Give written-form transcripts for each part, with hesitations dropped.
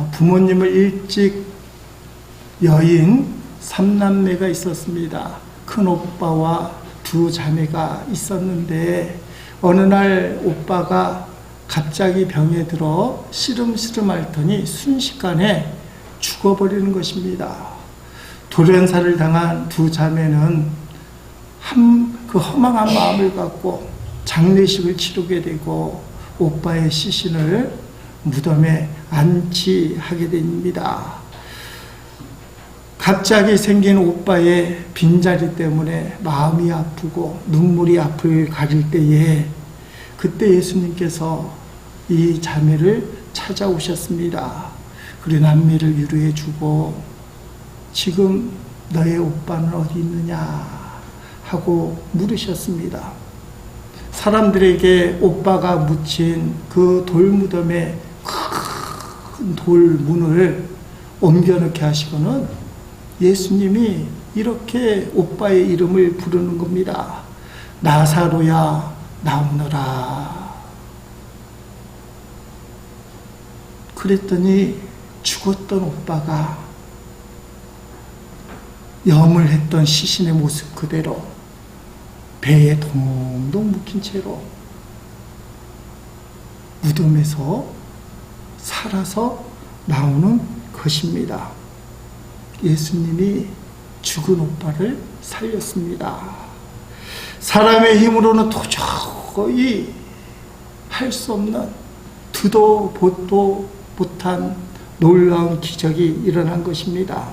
부모님을 일찍 여인 3남매가 있었습니다. 큰 오빠와 두 자매가 있었는데 어느 날 오빠가 갑자기 병에 들어 시름시름 앓더니 순식간에 죽어버리는 것입니다. 돌연사를 당한 두 자매는 그 허망한 마음을 갖고 장례식을 치르게 되고 오빠의 시신을 무덤에 안치하게 됩니다. 갑자기 생긴 오빠의 빈자리 때문에 마음이 아프고 눈물이 앞을 가릴 때에 그때 예수님께서 이 자매를 찾아오셨습니다. 그리고 남미를 위로해 주고 지금 너의 오빠는 어디 있느냐 하고 물으셨습니다. 사람들에게 오빠가 묻힌 그 돌무덤에 큰 돌문을 옮겨놓게 하시고는 예수님이 이렇게 오빠의 이름을 부르는 겁니다. 나사로야 나오너라. 그랬더니 죽었던 오빠가 염을 했던 시신의 모습 그대로 배에 동동 묶인 채로 무덤에서 살아서 나오는 것입니다. 예수님이 죽은 오빠를 살렸습니다. 사람의 힘으로는 도저히 할 수 없는 듣도 보도 못한 놀라운 기적이 일어난 것입니다.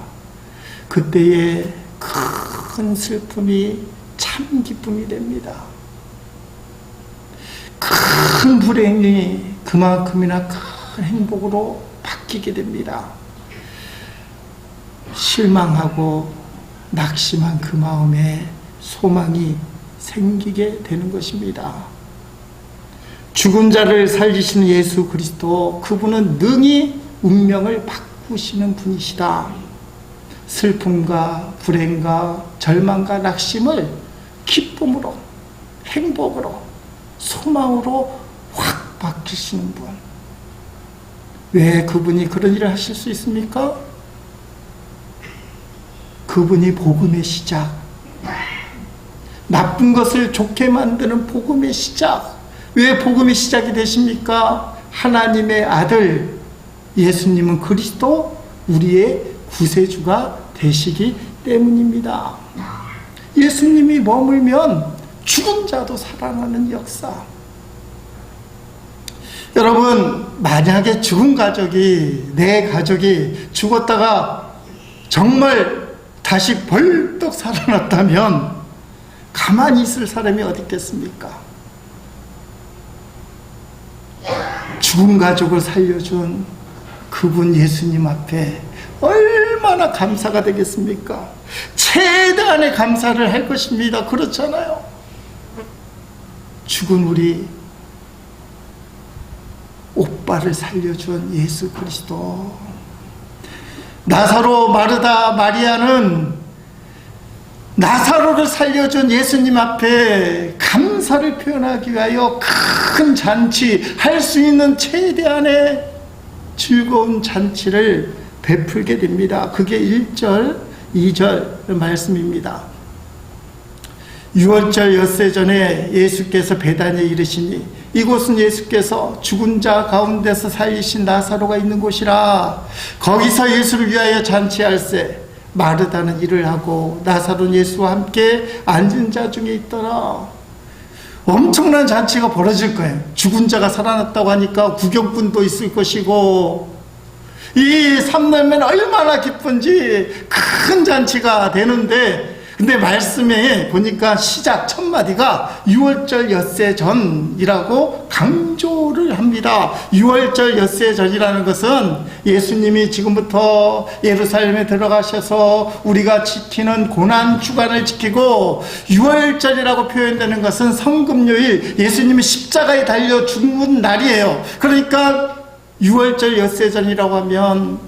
그때의 큰 슬픔이 참 기쁨이 됩니다. 큰 불행이 그만큼이나 큰 행복으로 바뀌게 됩니다. 실망하고 낙심한 그 마음에 소망이 생기게 되는 것입니다. 죽은 자를 살리시는 예수 그리스도, 그분은 능히 운명을 바꾸시는 분이시다. 슬픔과 불행과 절망과 낙심을 기쁨으로, 행복으로, 소망으로 확 바뀌시는 분. 왜 그분이 그런 일을 하실 수 있습니까? 그분이 복음의 시작, 나쁜 것을 좋게 만드는 복음의 시작. 왜 복음의 시작이 되십니까? 하나님의 아들 예수님은 그리스도, 우리의 구세주가 되시기 때문입니다. 예수님이 머물면 죽은 자도 살아나는 역사. 여러분, 만약에 죽은 가족이, 내 가족이 죽었다가 정말 다시 벌떡 살아났다면 가만히 있을 사람이 어디 있겠습니까? 죽은 가족을 살려준 그분 예수님 앞에 얼마나 감사가 되겠습니까? 최대한의 감사를 할 것입니다. 그렇잖아요. 죽은 우리 오빠를 살려준 예수 그리스도. 나사로, 마르다, 마리아는 나사로를 살려준 예수님 앞에 감사를 표현하기 위하여 큰 잔치, 할 수 있는 최대한의 즐거운 잔치를 베풀게 됩니다. 그게 1절, 2절 말씀입니다. 6월절 엿새 전에 예수께서 베다니에 이르시니 이곳은 예수께서 죽은 자 가운데서 살리신 나사로가 있는 곳이라. 거기서 예수를 위하여 잔치할세. 마르다는 일을 하고 나사로는 예수와 함께 앉은 자 중에 있더라. 엄청난 잔치가 벌어질 거예요. 죽은 자가 살아났다고 하니까 구경꾼도 있을 것이고, 이 삼남매는 얼마나 기쁜지 큰 잔치가 되는데, 근데 말씀에 보니까 시작 첫 마디가 6월절 엿새 전이라고 강조를 합니다. 6월절 엿새 전이라는 것은 예수님이 지금부터 예루살렘에 들어가셔서 우리가 지키는 고난 주간을 지키고, 6월절이라고 표현되는 것은 성금요일, 예수님이 십자가에 달려 죽은 날이에요. 그러니까 6월절 엿새 전이라고 하면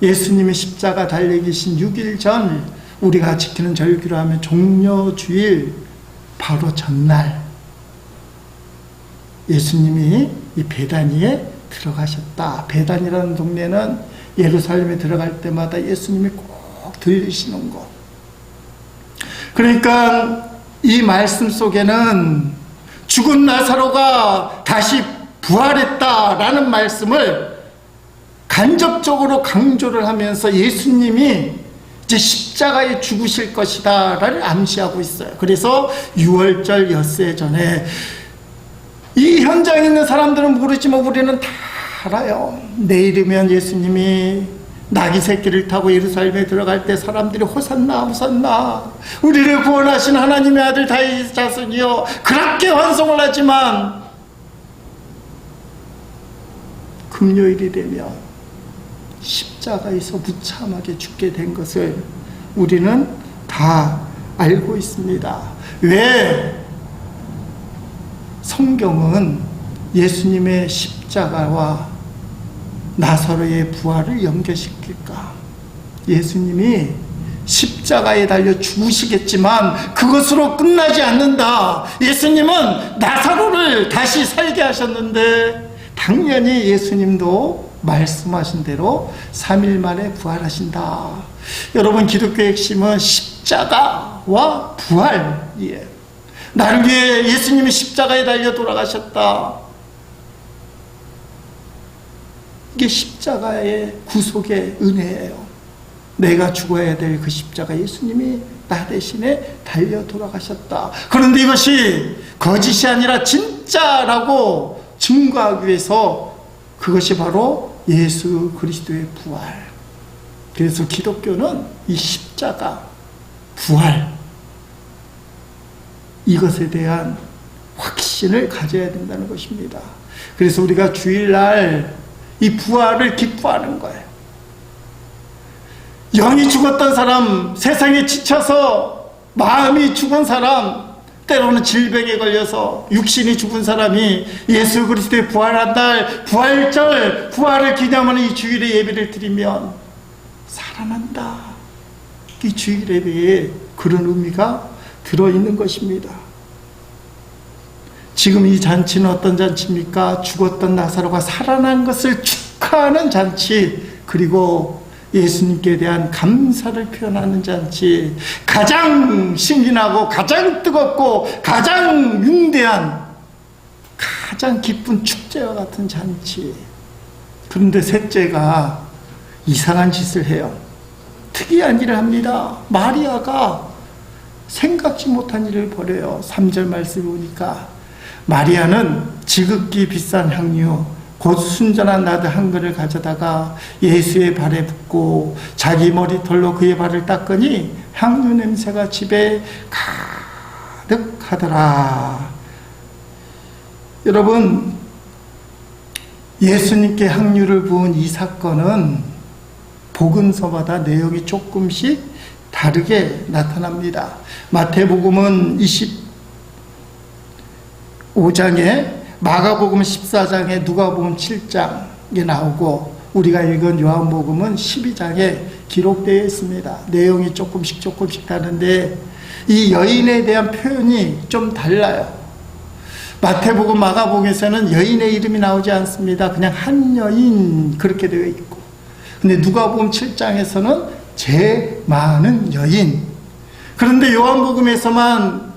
예수님이 십자가 달리기신 6일 전, 우리가 지키는 절기로 하면 종려주일 바로 전날 예수님이 이 베다니에 들어가셨다. 베단이라는 동네는 예루살렘에 들어갈 때마다 예수님이 꼭 들리시는 곳. 그러니까 이 말씀 속에는 죽은 나사로가 다시 부활했다라는 말씀을 간접적으로 강조를 하면서 예수님이 이제 십자가에 죽으실 것이다를 암시하고 있어요. 그래서 6월절 엿새 전에 이 현장에 있는 사람들은 모르지만 우리는 다 알아요. 내일이면 예수님이 나귀 새끼를 타고 예루살렘에 들어갈 때 사람들이 호산나 호산나 우리를 구원하신 하나님의 아들 다윗의 자손이여 그렇게 환송을 하지만 금요일이 되면 십자가에서 무참하게 죽게 된 것을 우리는 다 알고 있습니다. 왜 성경은 예수님의 십자가와 나사로의 부활을 연결시킬까? 예수님이 십자가에 달려 죽으시겠지만 그것으로 끝나지 않는다. 예수님은 나사로를 다시 살게 하셨는데 당연히 예수님도 말씀하신 대로 3일 만에 부활하신다. 여러분, 기독교의 핵심은 십자가와 부활이에요. 나를 위해 예수님이 십자가에 달려 돌아가셨다. 이게 십자가의 구속의 은혜예요. 내가 죽어야 될 그 십자가 예수님이 나 대신에 달려 돌아가셨다. 그런데 이것이 거짓이 아니라 진짜라고 증거하기 위해서 그것이 바로 예수 그리스도의 부활. 그래서 기독교는 이 십자가, 부활, 이것에 대한 확신을 가져야 된다는 것입니다. 그래서 우리가 주일날 이 부활을 기뻐하는 거예요. 영이 죽었던 사람, 세상에 지쳐서 마음이 죽은 사람, 때로는 질병에 걸려서 육신이 죽은 사람이 예수 그리스도의 부활한 날, 부활절, 부활을 기념하는 이 주일의 예배를 드리면 살아난다. 이 주일 예배에 그런 의미가 들어있는 것입니다. 지금 이 잔치는 어떤 잔치입니까? 죽었던 나사로가 살아난 것을 축하하는 잔치, 그리고 예수님께 대한 감사를 표현하는 잔치, 가장 신기하고 가장 뜨겁고 가장 융대한 가장 기쁜 축제와 같은 잔치. 그런데 셋째가 이상한 짓을 해요. 특이한 일을 합니다. 마리아가 생각지 못한 일을 벌여요. 3절 말씀을 보니까 마리아는 지극히 비싼 향유 곧 순전한 나드 한 그릇을 가져다가 예수의 발에 붓고 자기 머리털로 그의 발을 닦으니 향유 냄새가 집에 가득하더라. 여러분, 예수님께 향유를 부은 이 사건은 복음서마다 내용이 조금씩 다르게 나타납니다. 마태복음은 25장에, 마가복음은 14장에, 누가복음 7장에 나오고 우리가 읽은 요한복음은 12장에 기록되어 있습니다. 내용이 조금씩 다른데 이 여인에 대한 표현이 좀 달라요. 마태복음, 마가복음에서는 여인의 이름이 나오지 않습니다. 그냥 한 여인 그렇게 되어 있고, 근데 누가복음 7장에서는 제 많은 여인. 그런데 요한복음에서만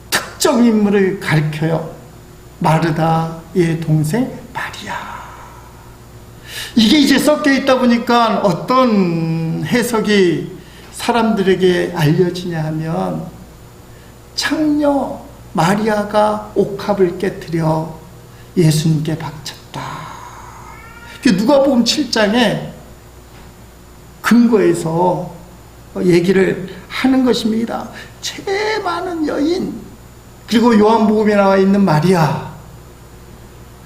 특정 인물을 가리켜요. 마르다의 동생 마리아. 이게 이제 섞여 있다 보니까 어떤 해석이 사람들에게 알려지냐 하면, 창녀 마리아가 옥합을 깨뜨려 예수님께 바쳤다. 누가복음 7장에 근거해서 얘기를 하는 것입니다. 제일 많은 여인, 그리고 요한복음에 나와 있는 마리아,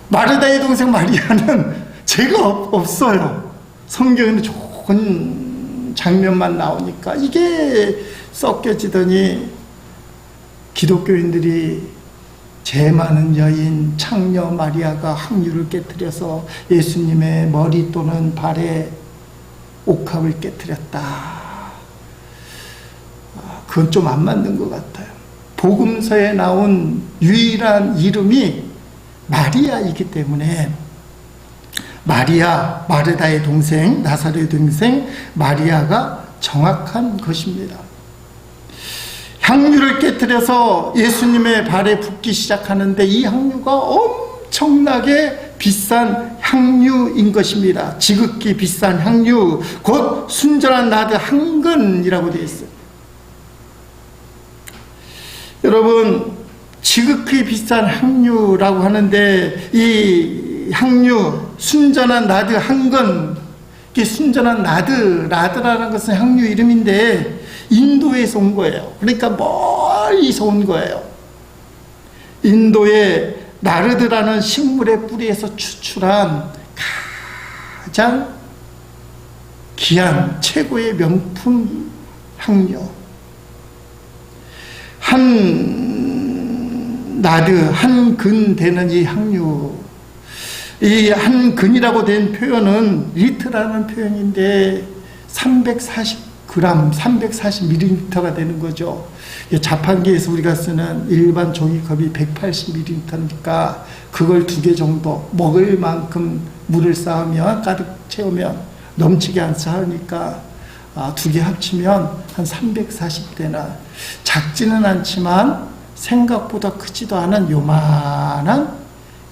마르다의 동생 마리아는 죄가 없어요. 성경에는 좋은 장면만 나오니까 이게 섞여지더니 기독교인들이 죄 많은 여인 창녀 마리아가 향유를 깨뜨려서 예수님의 머리 또는 발에 옥합을 깨뜨렸다. 그건 좀 안 맞는 것 같아요. 복음서에 나온 유일한 이름이 마리아이기 때문에 마리아, 마르다의 동생, 나사로의 동생 마리아가 정확한 것입니다. 향유를 깨뜨려서 예수님의 발에 붓기 시작하는데 이 향유가 엄청나게 비싼 향유인 것입니다. 지극히 비싼 향유, 곧 순전한 나드 한 근이라고 되어 있어요. 여러분, 지극히 비싼 향유라고 하는데 이 향유, 순전한 나드 한 근, 이게 순전한 나드라는 것은 향유 이름인데 인도에서 온 거예요. 그러니까 멀리서 온 거예요. 인도의 나르드라는 식물의 뿌리에서 추출한 가장 귀한 최고의 명품 향유. 한 나드, 한 근 되는 이 향유, 이 한 근이라고 된 표현은 리트라는 표현인데 340g, 340ml가 되는 거죠. 자판기에서 우리가 쓰는 일반 종이컵이 180ml니까 그걸 2개 정도 먹을 만큼 물을 쌓으면, 가득 채우면 넘치게 안 쌓으니까 2개 합치면 한 340대나, 작지는 않지만 생각보다 크지도 않은 요만한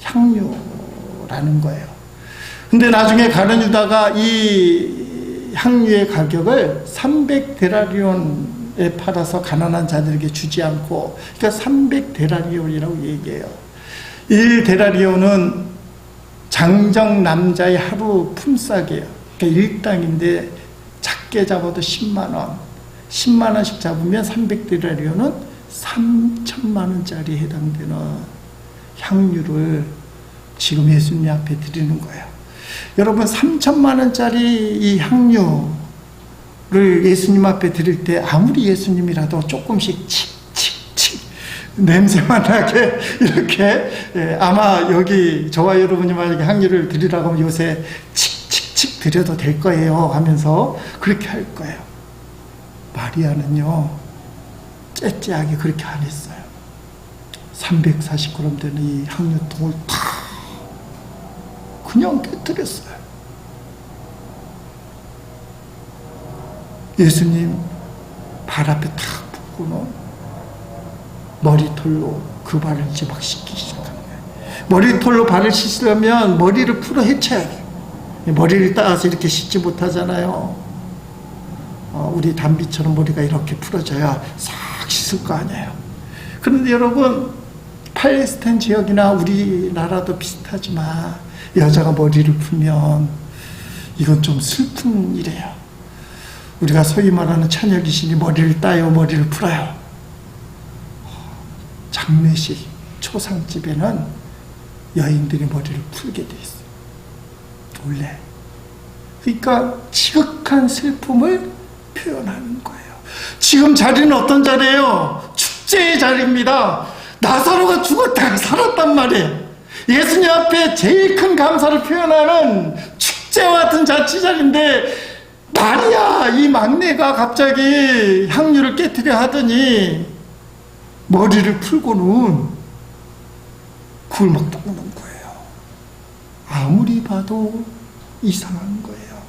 향유라는 거예요. 근데 나중에 가룟 유다가 이 향유의 가격을 300데나리온에 팔아서 가난한 자들에게 주지 않고, 그러니까 300데나리온이라고 얘기해요. 1데나리온은 장정 남자의 하루 품삯이에요. 그러니까 일당인데 작게 잡아도 10만원, 10만원씩 잡으면 300데나리온은 3천만원짜리 해당되는 향유를 지금 예수님 앞에 드리는 거예요. 여러분, 3천만원짜리 이 향유를 예수님 앞에 드릴 때 아무리 예수님이라도 조금씩 칙칙칙 냄새만 나게 이렇게, 아마 여기 저와 여러분이 만약에 향유를 드리라고 하면 요새 칙칙칙 드려도 될 거예요 하면서 그렇게 할 거예요. 마리아는요, 째째하게 그렇게 안 했어요. 340g 되는 이 향유통을 다 그냥 깨뜨렸어요. 예수님 발 앞에 탁 붓고는 머리털로 그 발을 이제 막 씻기 시작하는 거예요. 머리털로 발을 씻으려면 머리를 풀어 헤쳐야 돼요. 머리를 따서 이렇게 씻지 못하잖아요. 우리 담비처럼 머리가 이렇게 풀어져야 싹 씻을 거 아니에요. 그런데 여러분, 팔레스타인 지역이나 우리나라도 비슷하지만 여자가 머리를 풀면 이건 좀 슬픈 일이에요. 우리가 소위 말하는 처녀 귀신이 머리를 따요, 머리를 풀어요. 장례식, 초상집에는 여인들이 머리를 풀게 돼 있어요. 원래. 그러니까 지극한 슬픔을 표현하는 거예요. 지금 자리는 어떤 자리예요? 축제의 자리입니다. 나사로가 죽었다가 살았단 말이에요. 예수님 앞에 제일 큰 감사를 표현하는 축제와 같은 잔치자리인데, 마리아 이 막내가 갑자기 향유를 깨뜨려 하더니 머리를 풀고는 그걸 막 떠오는 거예요. 아무리 봐도 이상한 거예요.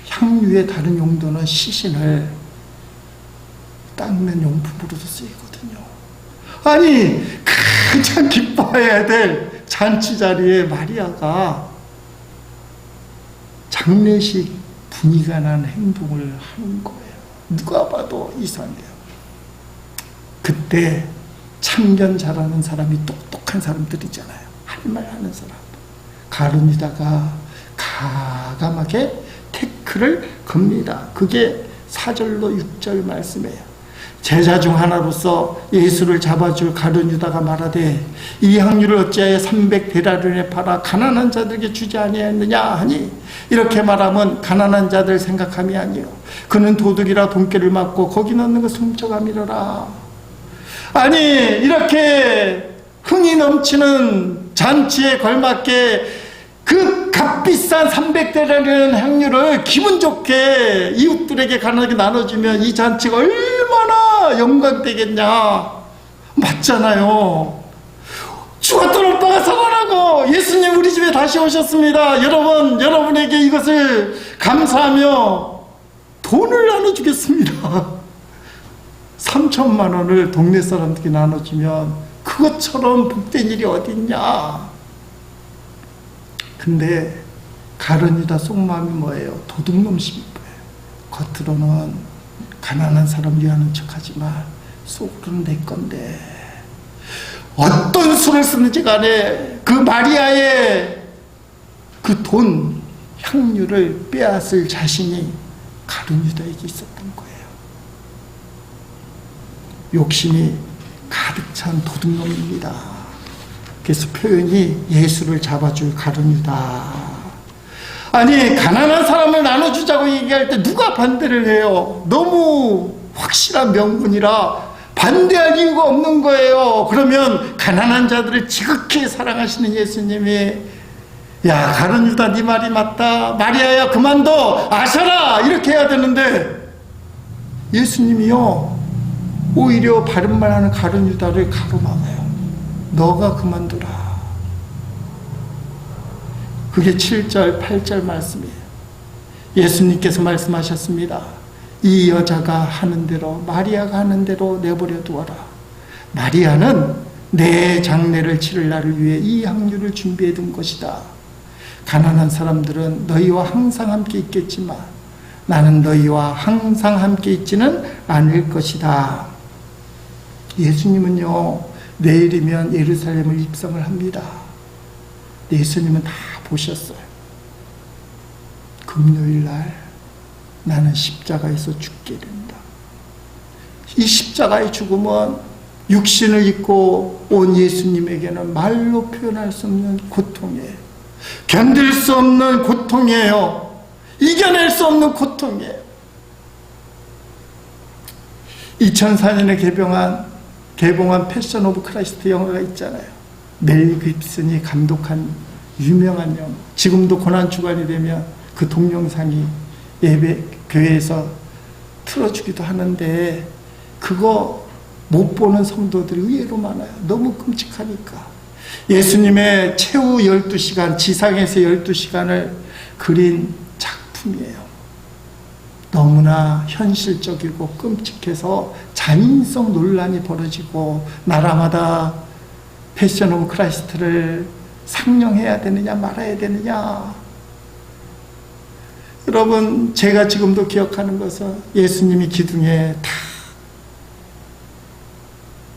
향유의 다른 용도는 시신을 닦는 용품으로도 쓰이거든요. 아니, 가장 기뻐해야 될 잔치 자리에 마리아가 장례식 분위기가 나는 행동을 하는 거예요. 누가 봐도 이상해요. 그때 참견 잘하는 사람이 똑똑한 사람들이잖아요. 할 말 하는 사람. 가룟 유다가 가감하게 태클을 겁니다. 그게 4절로 6절 말씀이에요. 제자 중 하나로서 예수를 잡아줄 가룟 유다가 말하되, 이 향유를 어찌하여 300데나리온에 팔아 가난한 자들에게 주지 아니하였느냐 하니, 이렇게 말하면 가난한 자들 생각함이 아니요 그는 도둑이라 돈깨를 맞고 거기 넣는 것을 훔쳐가미러라. 아니, 이렇게 흥이 넘치는 잔치에 걸맞게 그 값비싼 300데나리온 향유를 기분 좋게 이웃들에게 가난하게 나눠주면 이 잔치가 얼마나 영광되겠냐. 맞잖아요. 죽었던 오빠가 살아나고 예수님 우리 집에 다시 오셨습니다. 여러분, 여러분에게 이것을 감사하며 돈을 나눠주겠습니다. 3천만 원을 동네 사람들에게 나눠주면 그것처럼 복된 일이 어딨냐. 근데 가룟 유다 속마음이 뭐예요? 도둑놈심인 거예요. 겉으로는 가난한 사람 위하는 척하지만 속으로는 내 건데, 어떤 수를 쓰는지 간에 그 마리아의 그 돈, 향유를 빼앗을 자신이 가룟 유다에게 있었던 거예요. 욕심이 가득 찬 도둑놈입니다. 그래서 표현이 예수를 잡아줄 가룟 유다. 아니, 가난한 사람을 나눠주자고 얘기할 때 누가 반대를 해요? 너무 확실한 명분이라 반대할 이유가 없는 거예요. 그러면 가난한 자들을 지극히 사랑하시는 예수님이, 야, 가룟 유다 네 말이 맞다, 마리아야 그만둬, 아셔라, 이렇게 해야 되는데 예수님이요 오히려 바른 말하는 가룟 유다를 가로막아요. 너가 그만두라. 그게 7절 8절 말씀이에요. 예수님께서 말씀하셨습니다. 이 여자가 하는 대로, 마리아가 하는 대로 내버려 두어라. 마리아는 내 장례를 치를 날을 위해 이 향유를 준비해 둔 것이다. 가난한 사람들은 너희와 항상 함께 있겠지만 나는 너희와 항상 함께 있지는 않을 것이다. 예수님은요, 내일이면 예루살렘을 입성을 합니다. 예수님은 다 보셨어요. 금요일 날 나는 십자가에서 죽게 된다. 이 십자가의 죽음은 육신을 입고 온 예수님에게는 말로 표현할 수 없는 고통이에요. 견딜 수 없는 고통이에요. 이겨낼 수 없는 고통이에요. 2004년에 개봉한 패션 오브 크라이스트 영화가 있잖아요. 멜 깁슨이 감독한 유명한 영화. 지금도 고난주간이 되면 그 동영상이 예배 교회에서 틀어주기도 하는데, 그거 못 보는 성도들이 의외로 많아요. 너무 끔찍하니까. 예수님의 최후 12시간, 지상에서 12시간을 그린 작품이에요. 너무나 현실적이고 끔찍해서 잔인성 논란이 벌어지고, 나라마다 패션 오브 크라이스트를 상영해야 되느냐 말아야 되느냐. 여러분, 제가 지금도 기억하는 것은 예수님이 기둥에 다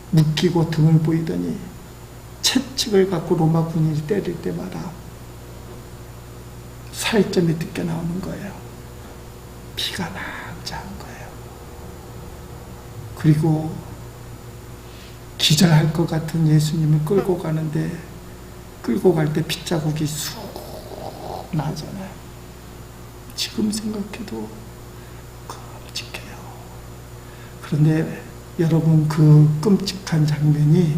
묶이고 등을 보이더니 채찍을 갖고 로마 군인이 때릴 때마다 살점이 늦게 나오는 거예요. 피가 낭자한 거예요. 그리고 기절할 것 같은 예수님을 끌고 가는데, 끌고 갈 때 핏자국이 쑥 나잖아요. 지금 생각해도 끔찍해요. 그런데 여러분, 그 끔찍한 장면이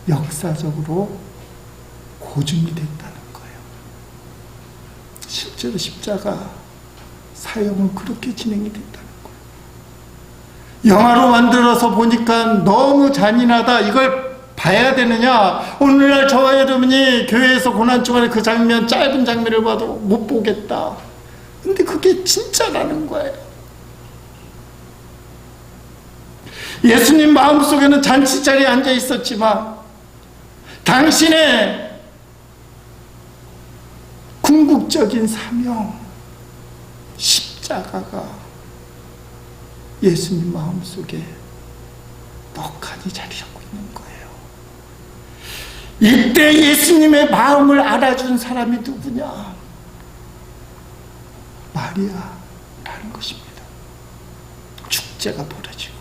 역사적으로 고증이 됐다는 거예요. 실제로 십자가 사형은 그렇게 진행이 됐다는 거예요. 영화로 만들어서 보니까 너무 잔인하다, 이걸 봐야 되느냐, 오늘날 저와 여러분이 교회에서 고난주간에 그 장면, 짧은 장면을 봐도 못 보겠다. 근데 그게 진짜라는 거예요. 예수님 마음속에는 잔치자리에 앉아 있었지만 당신의 궁극적인 사명, 십자가가 예수님 마음속에 떡하니 자리 잡고 있는 거예요. 이때 예수님의 마음을 알아준 사람이 누구냐? 마리아라는 것입니다. 축제가 벌어지고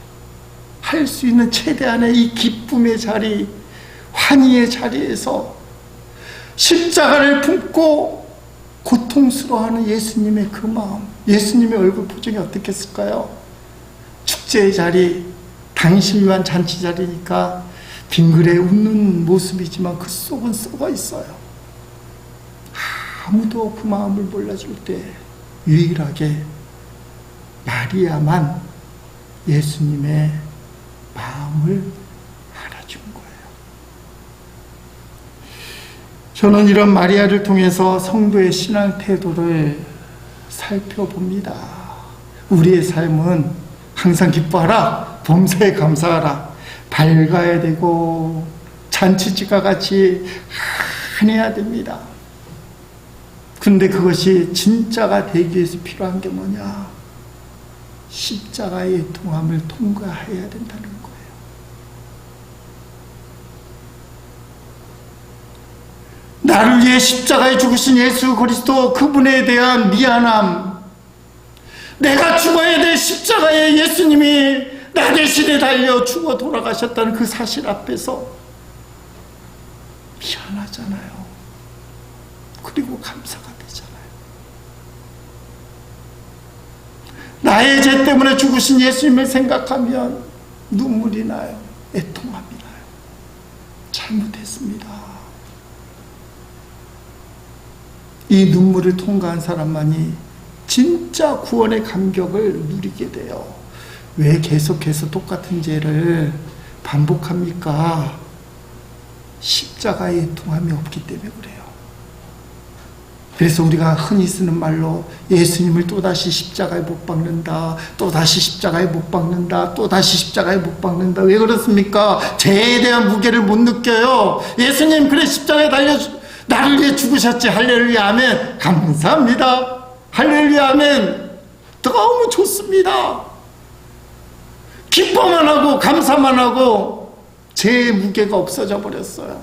할 수 있는 최대한의 이 기쁨의 자리, 환희의 자리에서 십자가를 품고 고통스러워하는 예수님의 그 마음, 예수님의 얼굴 표정이 어떻겠을까요? 축제의 자리, 당신을 위한 잔치 자리니까 빙그레 웃는 모습이지만 그 속은 썩어 있어요. 아무도 그 마음을 몰라줄 때 유일하게 마리아만 예수님의 마음을 알아준 거예요. 저는 이런 마리아를 통해서 성도의 신앙 태도를 살펴봅니다. 우리의 삶은 항상 기뻐하라, 범사에 감사하라, 밝아야 되고 잔치집과 같이 환해야 됩니다. 근데 그것이 진짜가 되기 위해서 필요한 게 뭐냐? 십자가의 애통함을 통과해야 된다는 거예요. 나를 위해 십자가에 죽으신 예수 그리스도, 그분에 대한 미안함, 내가 죽어야 될 십자가에 예수님이 나 대신에 달려 죽어 돌아가셨다는 그 사실 앞에서 미안하잖아요. 그리고 감사가 되잖아요. 나의 죄 때문에 죽으신 예수님을 생각하면 눈물이 나요. 애통함이 나요. 잘못했습니다. 이 눈물을 통과한 사람만이 진짜 구원의 감격을 누리게 돼요. 왜 계속해서 똑같은 죄를 반복합니까? 십자가의 애통함이 없기 때문에 그래요. 그래서 우리가 흔히 쓰는 말로 예수님을 또다시 십자가에 못 박는다, 또다시 십자가에 못 박는다, 또다시 십자가에 못 박는다. 왜 그렇습니까? 죄에 대한 무게를 못 느껴요. 예수님 그래 십자가에 달려 나를 위해 죽으셨지. 할렐루야 아멘. 감사합니다. 할렐루야 아멘. 너무 좋습니다. 기뻐만 하고 감사만 하고 죄의 무게가 없어져 버렸어요.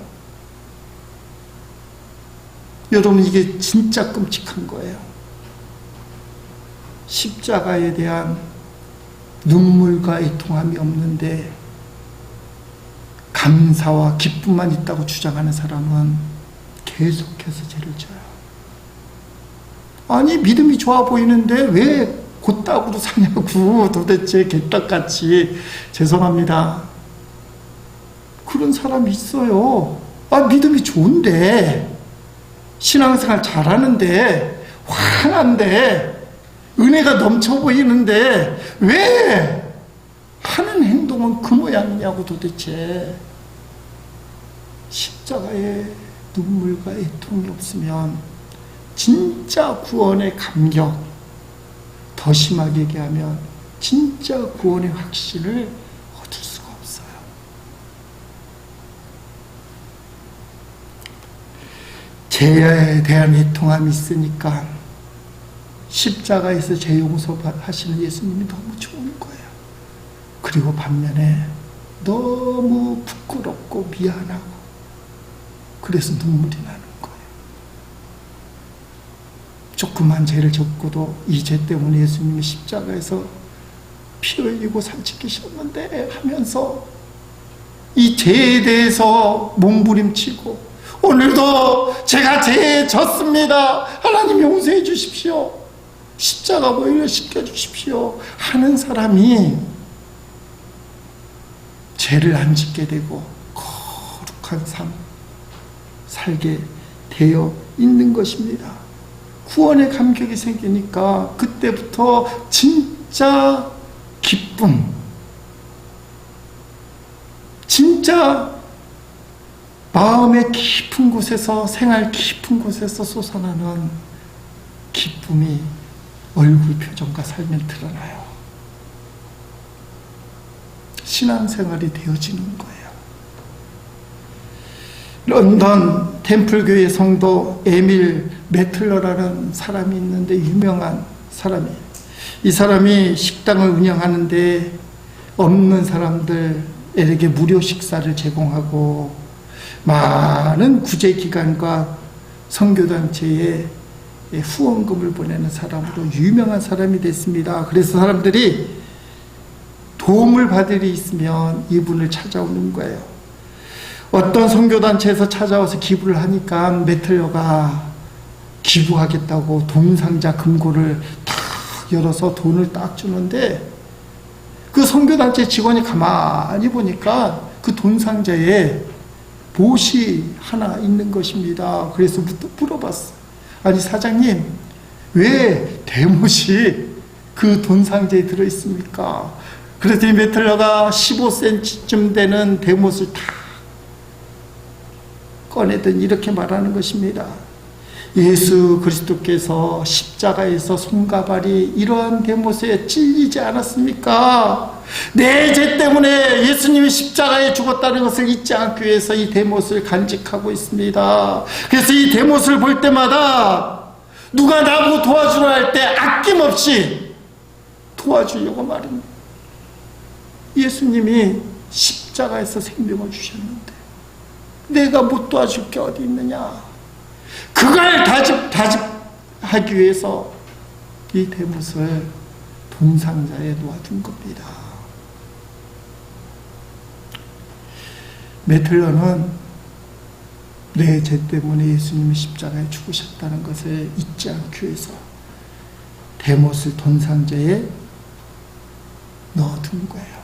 여러분, 이게 진짜 끔찍한 거예요. 십자가에 대한 눈물과 애통함이 없는데 감사와 기쁨만 있다고 주장하는 사람은 계속해서 죄를 져요. 아니, 믿음이 좋아 보이는데 왜 곧다구로 사냐고, 도대체 개떡같이. 죄송합니다. 그런 사람이 있어요. 아, 믿음이 좋은데, 신앙생활 잘하는데, 환한데, 은혜가 넘쳐 보이는데 왜 하는 행동은 그 모양이냐고 도대체. 십자가에 눈물과 애통이 없으면 진짜 구원의 감격, 더 심하게 얘기하면 진짜 구원의 확신을 얻을 수가 없어요. 죄에 대한 애통함이 있으니까 십자가에서 죄 용서하시는 예수님이 너무 좋은 거예요. 그리고 반면에 너무 부끄럽고 미안하고 그래서 눈물이 나는 거예요. 조그만 죄를 졌고도 이 죄 때문에 예수님이 십자가에서 피 흘리고 살찌키셨는데 하면서 이 죄에 대해서 몸부림치고 오늘도 제가 죄에 졌습니다. 하나님 용서해 주십시오. 십자가 보혈을 시켜주십시오. 하는 사람이 죄를 안 짓게 되고 거룩한 삶 살게 되어 있는 것입니다. 구원의 감격이 생기니까 그때부터 진짜 기쁨, 진짜 마음의 깊은 곳에서, 생활 깊은 곳에서 솟아나는 기쁨이 얼굴 표정과 삶에 드러나요. 신앙생활이 되어지는 거예요. 런던 템플교회 성도 에밀 매틀러라는 사람이 있는데, 유명한 사람이에요. 이 사람이 식당을 운영하는데 없는 사람들에게 무료 식사를 제공하고 많은 구제기관과 선교단체에 후원금을 보내는 사람으로 유명한 사람이 됐습니다. 그래서 사람들이 도움을 받을 일이 있으면 이분을 찾아오는 거예요. 어떤 선교단체에서 찾아와서 기부를 하니까 매틀러가 기부하겠다고 돈 상자 금고를 탁 열어서 돈을 딱 주는데, 그 선교단체 직원이 가만히 보니까 그 돈 상자에 못이 하나 있는 것입니다. 그래서 물어봤어요. 아니 사장님, 왜 대못이 그 돈 상자에 들어있습니까? 그랬더니 매틀러가 15cm쯤 되는 대못을 다 꺼내든 이렇게 말하는 것입니다. 예수 그리스도께서 십자가에서 손가발이 이러한 데못에 찔리지 않았습니까? 내 죄 때문에 예수님이 십자가에 죽었다는 것을 잊지 않기 위해서 이 데못을 간직하고 있습니다. 그래서 이 데못을 볼 때마다 누가 나보고 도와주려 할 때 아낌없이 도와주려고 말입니다. 예수님이 십자가에서 생명을 주셨는데 내가 못 도와줄 게 어디 있느냐? 그걸 다집하기 위해서 이 데못을 돈상자에 놓아둔 겁니다. 메틀러는 내 죄 때문에 예수님이 십자가에 죽으셨다는 것을 잊지 않기 위해서 데못을 돈상자에 넣어둔 거예요.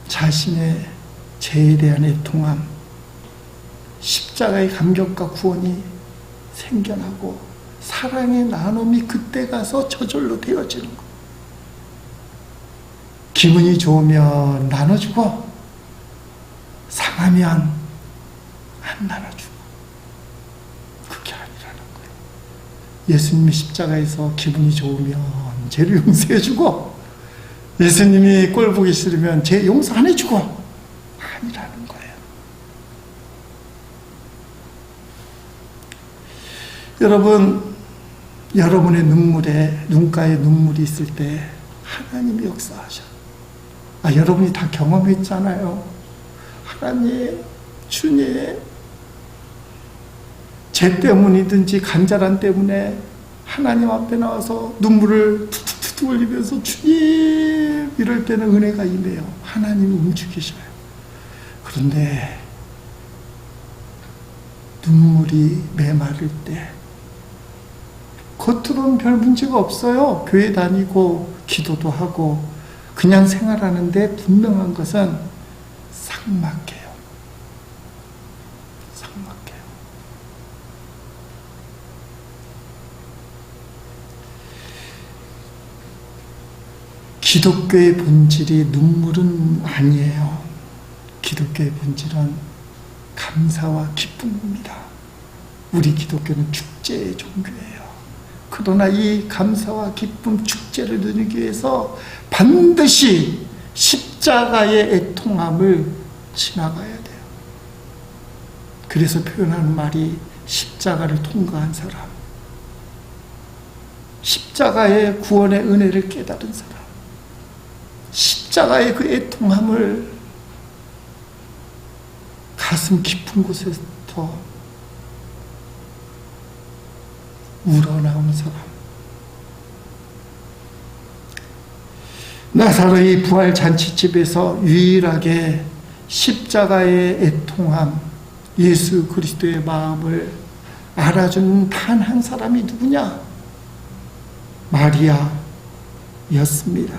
자신의 죄에 대한 애통함, 십자가의 감격과 구원이 생겨나고 사랑의 나눔이 그때 가서 저절로 되어지는 것. 기분이 좋으면 나눠주고 상하면 안 나눠주고 그게 아니라는 거예요. 예수님이 십자가에서 기분이 좋으면 죄를 용서해주고 예수님이 꼴 보기 싫으면 죄 용서 안 해주고 아니라는 거예요. 여러분, 여러분의 눈가에 눈물이 있을 때 하나님이 역사하셔. 여러분이 다 경험했잖아요. 하나님, 주님, 죄 때문이든지 간절함 때문에 하나님 앞에 나와서 눈물을 툭툭툭 흘리면서 주님 이럴 때는 은혜가 임해요. 하나님이 움직이셔요. 그런데 눈물이 메마를 때 겉으로는 별 문제가 없어요. 교회 다니고 기도도 하고 그냥 생활하는데 분명한 것은 삭막해요. 삭막해요. 기독교의 본질이 눈물은 아니에요. 기독교의 본질은 감사와 기쁨입니다. 우리 기독교는 축제의 종교예요. 그러나 이 감사와 기쁨 축제를 누리기 위해서 반드시 십자가의 애통함을 지나가야 돼요. 그래서 표현하는 말이 십자가를 통과한 사람, 십자가의 구원의 은혜를 깨달은 사람, 십자가의 그 애통함을 가슴 깊은 곳에서 우러나오는 사람. 나사로의 부활 잔치집에서 유일하게 십자가의 애통함, 예수 그리스도의 마음을 알아주는 단 한 사람이 누구냐? 마리아였습니다.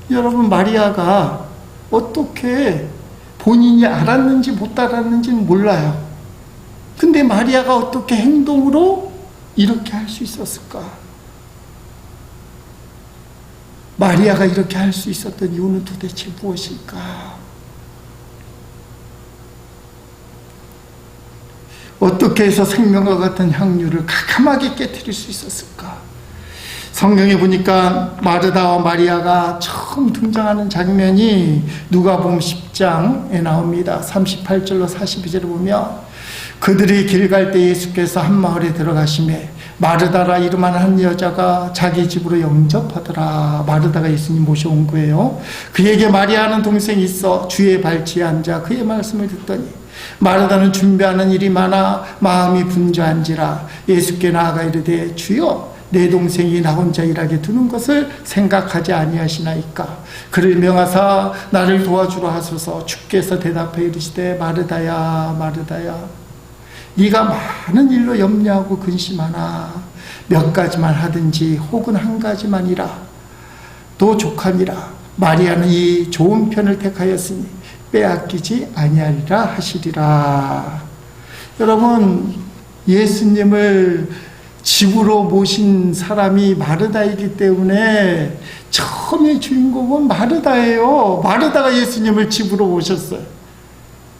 여러분, 마리아가 어떻게 본인이 알았는지 못 알았는지는 몰라요. 근데 마리아가 어떻게 행동으로 이렇게 할 수 있었을까? 마리아가 이렇게 할 수 있었던 이유는 도대체 무엇일까? 어떻게 해서 생명과 같은 향유를 가감하게 깨뜨릴 수 있었을까? 성경에 보니까 마르다와 마리아가 처음 등장하는 장면이 누가복음 10장에 나옵니다. 38절로 42절을 보면 그들이 길 갈 때 예수께서 한 마을에 들어가시매 마르다라 이름하는 한 여자가 자기 집으로 영접하더라. 마르다가 예수님 모셔온 거예요. 그에게 마리아는 동생이 있어 주의 발치에 앉아 그의 말씀을 듣더니 마르다는 준비하는 일이 많아 마음이 분주한지라 예수께 나아가 이르되 주여 내 동생이 나 혼자 일하게 두는 것을 생각하지 아니하시나이까. 그를 명하사 나를 도와주러 하소서. 주께서 대답해 이르시되 마르다야 마르다야 네가 많은 일로 염려하고 근심하나 몇 가지만 하든지 혹은 한 가지만이라 또 족하니라. 마리아는 이 좋은 편을 택하였으니 빼앗기지 아니하리라 하시리라. 여러분, 예수님을 집으로 모신 사람이 마르다이기 때문에 처음의 주인공은 마르다예요. 마르다가 예수님을 집으로 모셨어요.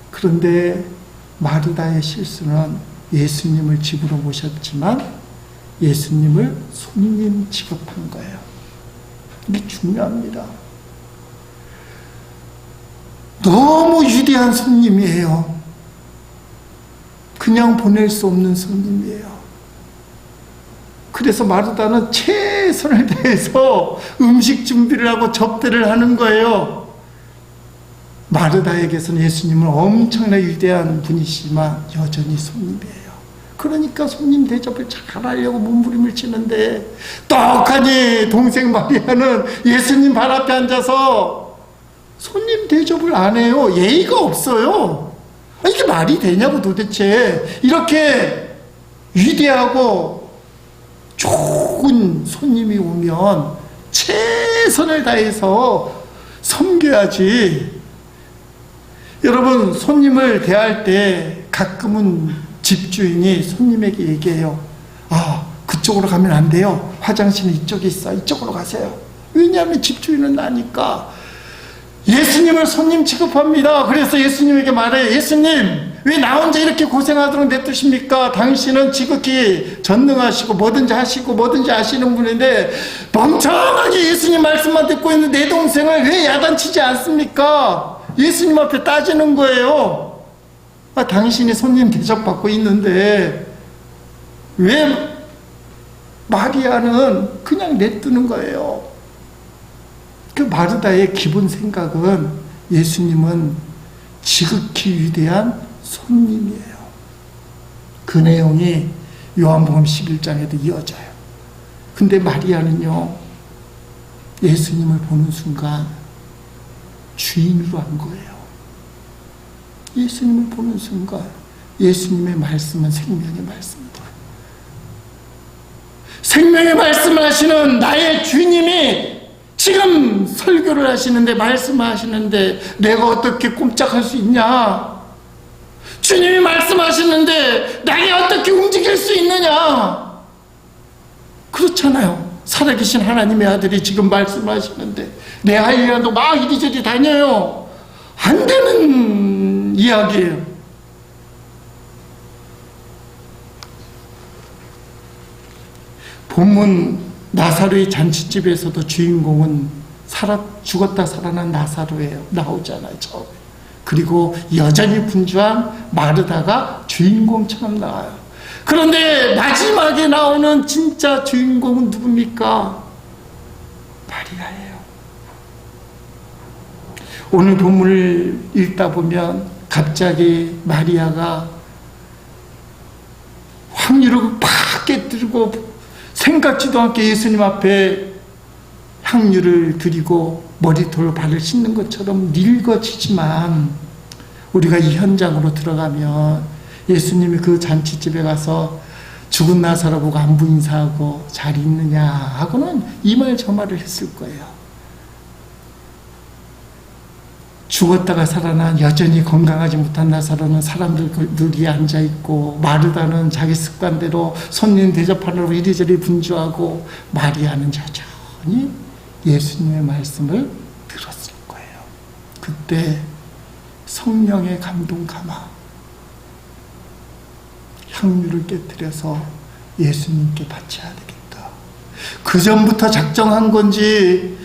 그런데 마르다의 실수는 예수님을 집으로 모셨지만 예수님을 손님 취급한 거예요. 이게 중요합니다. 너무 위대한 손님이에요. 그냥 보낼 수 없는 손님이에요. 그래서 마르다는 최선을 다해서 음식 준비를 하고 접대를 하는 거예요. 마르다에게서는 예수님은 엄청나게 위대한 분이시지만 여전히 손님이에요. 그러니까 손님 대접을 잘하려고 몸부림을 치는데 떡하니 동생 마리아는 예수님 발 앞에 앉아서 손님 대접을 안 해요. 예의가 없어요. 이게 말이 되냐고 도대체. 이렇게 위대하고 좋은 손님이 오면 최선을 다해서 섬겨야지. 여러분, 손님을 대할 때 가끔은 집주인이 손님에게 얘기해요. 그쪽으로 가면 안 돼요. 화장실은 이쪽에 있어. 이쪽으로 가세요. 왜냐하면 집주인은 나니까. 예수님을 손님 취급합니다. 그래서 예수님에게 말해요. 예수님, 왜 나 혼자 이렇게 고생하도록 냅두십니까? 당신은 지극히 전능하시고 뭐든지 하시고 뭐든지 아시는 분인데 멍청하게 예수님 말씀만 듣고 있는 내 동생을 왜 야단치지 않습니까? 예수님 앞에 따지는 거예요. 당신이 손님 대접받고 있는데 왜 마리아는 그냥 내두는 거예요. 그 마르다의 기본 생각은 예수님은 지극히 위대한 손님이에요. 그 내용이 요한복음 11장에도 이어져요. 근데 마리아는요, 예수님을 보는 순간 주인으로 한 거예요. 예수님을 보는 순간 예수님의 말씀은 생명의 말씀이다. 생명의 말씀을 하시는 나의 주님이 지금 설교를 하시는데 말씀하시는데 내가 어떻게 꼼짝할 수 있냐? 주님이 말씀하시는데 내가 어떻게 움직일 수 있느냐? 그렇잖아요. 살아계신 하나님의 아들이 지금 말씀하시는데 내 아이라도 막 이리저리 다녀요. 안 되는 이야기예요. 본문 나사로의 잔치집에서도 주인공은 죽었다 살아난 나사로예요. 나오잖아요, 처음에. 그리고 여전히 분주한 마르다가 주인공처럼 나와요. 그런데 마지막에 나오는 진짜 주인공은 누굽니까? 마리아예요. 오늘 본문을 읽다 보면 갑자기 마리아가 향유를 팍 깨뜨리고 생각지도 않게 예수님 앞에 향유를 드리고 머리털로 발을 씻는 것처럼 늙어지지만 우리가 이 현장으로 들어가면 예수님이 그 잔치집에 가서 죽은 나사로 보고 안부 인사하고 잘 있느냐 하고는 이 말 저 말을 했을 거예요. 죽었다가 살아난 여전히 건강하지 못한 나사로는 사람들 위에 앉아있고 마르다는 자기 습관대로 손님 대접하느라고 이리저리 분주하고 마리아는 여전히 예수님의 말씀을 들었을 거예요. 그때 성령의 감동 감화 향유를 깨뜨려서 예수님께 바쳐야 되겠다. 그 전부터 작정한 건지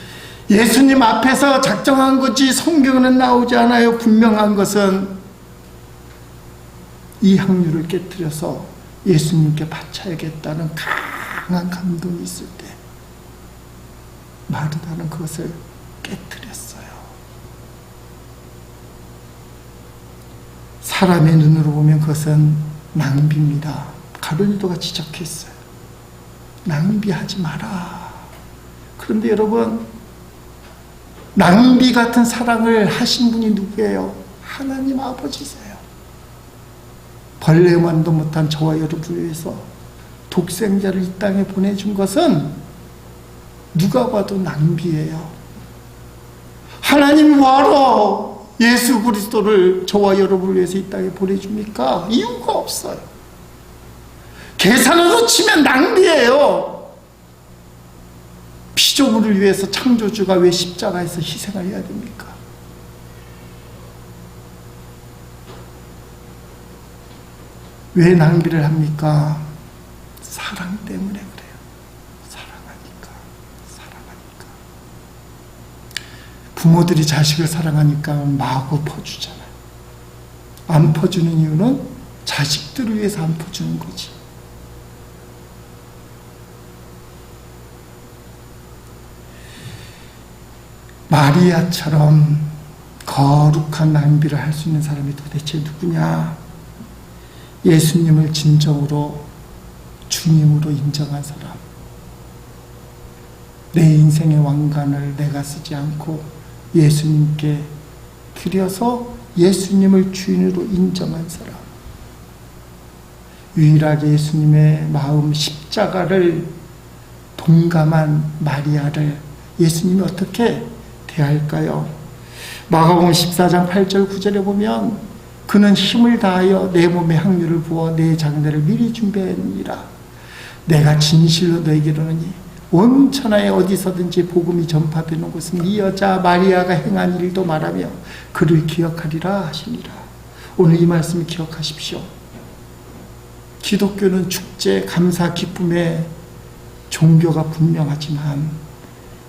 예수님 앞에서 작정한 거지 성경은 나오지 않아요. 분명한 것은 이 향유를 깨뜨려서 예수님께 바쳐야겠다는 강한 감동이 있을 때 마르다는 그것을 깨뜨렸어요. 사람의 눈으로 보면 그것은 낭비입니다. 가룟유다가 지적했어요. 낭비하지 마라. 그런데 여러분, 낭비 같은 사랑을 하신 분이 누구예요? 하나님 아버지세요. 벌레만도 못한 저와 여러분을 위해서 독생자를 이 땅에 보내준 것은 누가 봐도 낭비예요. 하나님이 뭐하러 예수 그리스도를 저와 여러분을 위해서 이 땅에 보내줍니까? 이유가 없어요. 계산으로 치면 낭비예요. 피조물을 위해서 창조주가 왜 십자가에서 희생을 해야 됩니까? 왜 낭비를 합니까? 사랑 때문에 그래요. 사랑하니까. 부모들이 자식을 사랑하니까 마구 퍼주잖아요. 안 퍼주는 이유는 자식들을 위해서 안 퍼주는 거지. 마리아처럼 거룩한 낭비를 할 수 있는 사람이 도대체 누구냐? 예수님을 진정으로 주님으로 인정한 사람. 내 인생의 왕관을 내가 쓰지 않고 예수님께 드려서 예수님을 주인으로 인정한 사람. 유일하게 예수님의 마음 십자가를 동감한 마리아를 예수님이 어떻게 대할까요? 마가복음 14장 8절 9절에 보면 그는 힘을 다하여 내 몸에 향유를 부어 내 장례를 미리 준비하니라. 내가 진실로 너에게 이르노니 온 천하에 어디서든지 복음이 전파되는 곳은 이 여자 마리아가 행한 일도 말하며 그를 기억하리라 하시니라. 오늘 이 말씀을 기억하십시오. 기독교는 축제, 감사, 기쁨의 종교가 분명하지만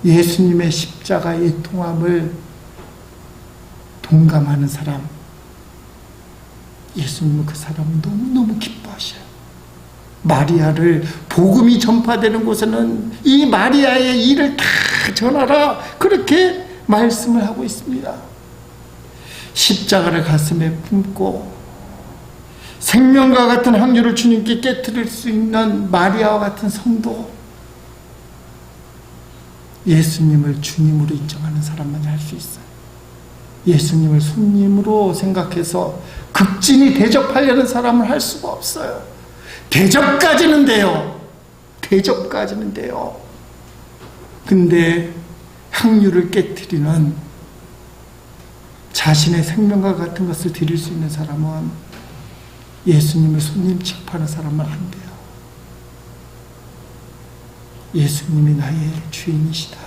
예수님의 십자가의 애통함을 동감하는 사람, 예수님은 그 사람을 너무너무 기뻐하셔요. 마리아를 복음이 전파되는 곳에는 이 마리아의 일을 다 전하라, 그렇게 말씀을 하고 있습니다. 십자가를 가슴에 품고 생명과 같은 향유를 주님께 깨뜨릴 수 있는 마리아와 같은 성도, 예수님을 주님으로 인정하는 사람만이 할 수 있어요. 예수님을 손님으로 생각해서 극진히 대접하려는 사람을 할 수가 없어요. 대접까지는 돼요. 근데 향유를 깨뜨리는, 자신의 생명과 같은 것을 드릴 수 있는 사람은 예수님을 손님 취급하는 사람은 안 돼요. 예수님이 나의 주인이시다.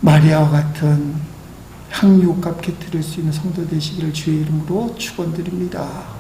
마리아와 같은 향유값 깨뜨릴 수 있는 성도 되시기를 주의 이름으로 축원드립니다.